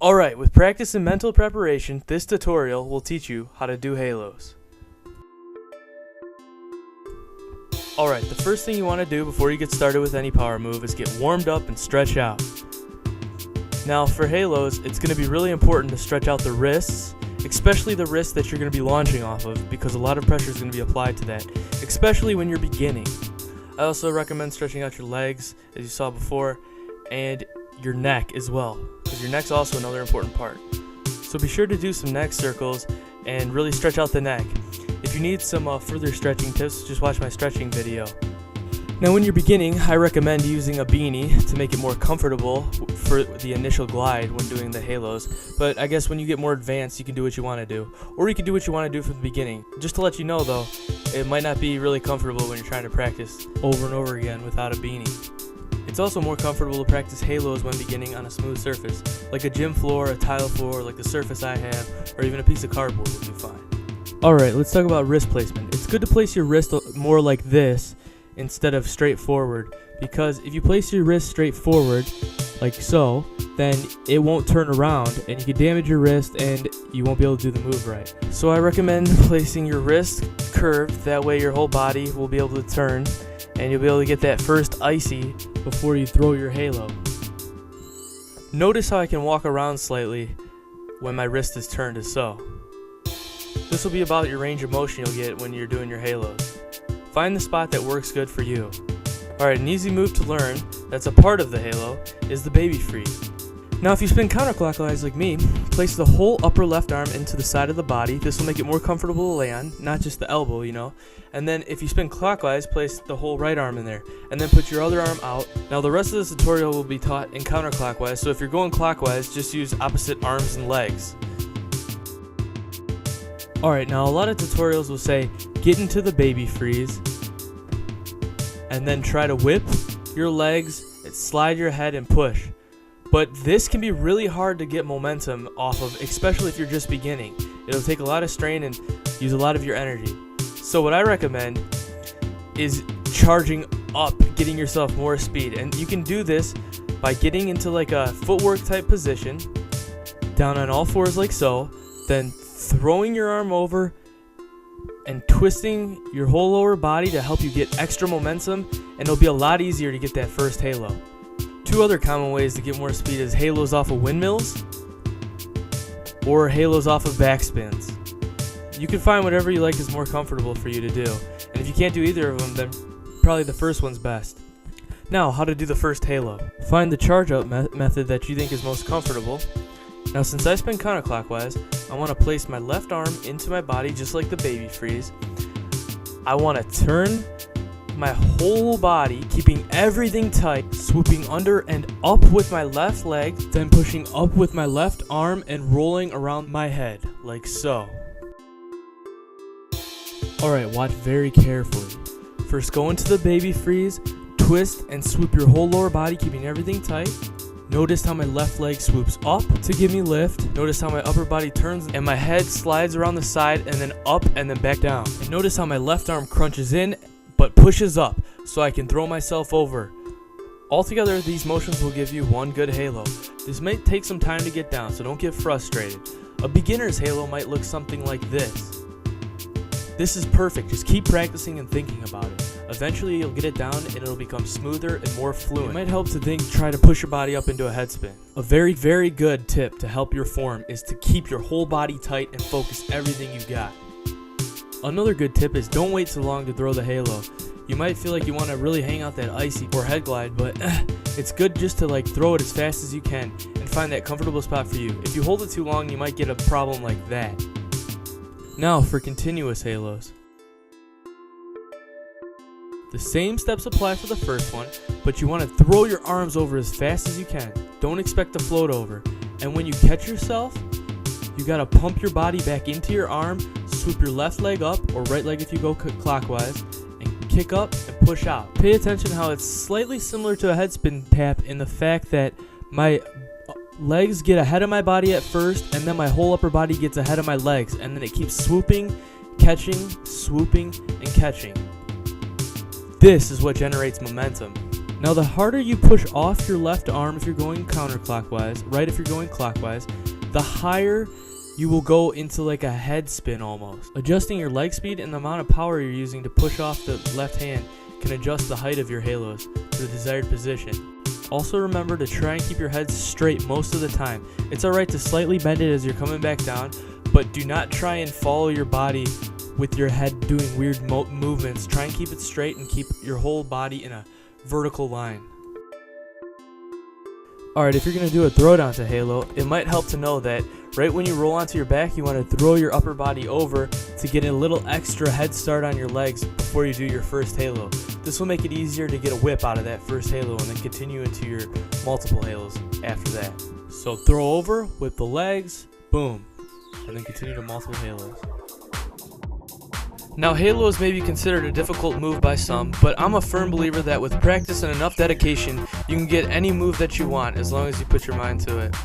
Alright, with practice and mental preparation, this tutorial will teach you how to do halos. Alright, the first thing you want to do before you get started with any power move is get warmed up and stretch out. Now for halos, it's going to be really important to stretch out the wrists, especially the wrists that you're going to be launching off of, because a lot of pressure is going to be applied to that, especially when you're beginning. I also recommend stretching out your legs, as you saw before, and your neck as well, because your neck's also another important part. So be sure to do some neck circles and really stretch out the neck. If you need some further stretching tips, just watch my stretching video. Now when you're beginning, I recommend using a beanie to make it more comfortable for the initial glide when doing the halos, but I guess when you get more advanced you can do what you want to do, or you can do what you want to do from the beginning. Just to let you know though, it might not be really comfortable when you're trying to practice over and over again without a beanie. It's also more comfortable to practice halos when beginning on a smooth surface, like a gym floor, a tile floor, like the surface I have, or even a piece of cardboard would be fine. Alright, let's talk about wrist placement. It's good to place your wrist more like this instead of straight forward, because if you place your wrist straight forward, like so, then it won't turn around and you can damage your wrist and you won't be able to do the move right. So I recommend placing your wrist curved, that way your whole body will be able to turn and you'll be able to get that first icy before you throw your halo. Notice how I can walk around slightly when my wrist is turned as so. This will be about your range of motion you'll get when you're doing your halos. Find the spot that works good for you. Alright, an easy move to learn that's a part of the halo is the baby freeze. Now if you spin counterclockwise like me, place the whole upper left arm into the side of the body. This will make it more comfortable to lay on, not just the elbow, you know. And then if you spin clockwise, place the whole right arm in there. And then put your other arm out. Now the rest of this tutorial will be taught in counterclockwise, so if you're going clockwise, just use opposite arms and legs. Alright, now a lot of tutorials will say, get into the baby freeze, and then try to whip your legs, slide your head, and push. But this can be really hard to get momentum off of, especially if you're just beginning. It'll take a lot of strain and use a lot of your energy. So what I recommend is charging up, getting yourself more speed. And you can do this by getting into like a footwork type position, down on all fours like so, then throwing your arm over and twisting your whole lower body to help you get extra momentum, and it'll be a lot easier to get that first halo. Two other common ways to get more speed is halos off of windmills or halos off of backspins. You can find whatever you like is more comfortable for you to do, and if you can't do either of them, then probably the first one's best. Now, how to do the first halo. Find the charge up method that you think is most comfortable. Now since I spin counterclockwise, I want to place my left arm into my body just like the baby freeze. I want to turn my whole body, keeping everything tight, swooping under and up with my left leg, then pushing up with my left arm and rolling around my head, like so. Alright, watch very carefully. First go into the baby freeze, twist and swoop your whole lower body, keeping everything tight. Notice how my left leg swoops up to give me lift. Notice how my upper body turns and my head slides around the side and then up and then back down. And notice how my left arm crunches in but pushes up so I can throw myself over. Altogether, these motions will give you one good halo. This may take some time to get down, so don't get frustrated. A beginner's halo might look something like this. This is perfect. Just keep practicing and thinking about it. Eventually you'll get it down and it'll become smoother and more fluent. It might help to try to push your body up into a head spin. A very, very good tip to help your form is to keep your whole body tight and focus everything you've got. Another good tip is don't wait too long to throw the halo. You might feel like you want to really hang out that icy or head glide, but it's good just to throw it as fast as you can and find that comfortable spot for you. If you hold it too long, you might get a problem like that. Now for continuous halos. The same steps apply for the first one, but you want to throw your arms over as fast as you can. Don't expect to float over. And when you catch yourself, you got to pump your body back into your arm, swoop your left leg up, or right leg if you go clockwise, and kick up and push out. Pay attention how it's slightly similar to a head spin tap in the fact that my legs get ahead of my body at first, and then my whole upper body gets ahead of my legs, and then it keeps swooping, catching, swooping, and catching. This is what generates momentum. Now the harder you push off your left arm if you're going counterclockwise, right if you're going clockwise, the higher you will go into like a head spin almost. Adjusting your leg speed and the amount of power you're using to push off the left hand can adjust the height of your halos to the desired position. Also remember to try and keep your head straight most of the time. It's alright to slightly bend it as you're coming back down, but do not try and follow your body with your head doing weird movements. Try and keep it straight and keep your whole body in a vertical line. Alright, if you're going to do a throwdown to halo, it might help to know that right when you roll onto your back, you want to throw your upper body over to get a little extra head start on your legs before you do your first halo. This will make it easier to get a whip out of that first halo and then continue into your multiple halos after that. So throw over with the legs, boom, and then continue to multiple halos. Now halos may be considered a difficult move by some, but I'm a firm believer that with practice and enough dedication, you can get any move that you want as long as you put your mind to it.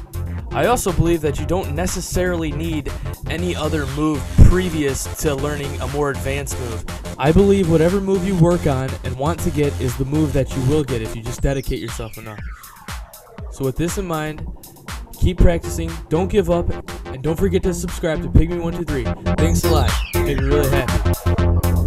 I also believe that you don't necessarily need any other move previous to learning a more advanced move. I believe whatever move you work on and want to get is the move that you will get if you just dedicate yourself enough. So with this in mind, keep practicing, don't give up, and don't forget to subscribe to Pygmy123. Thanks a lot. Made me really happy.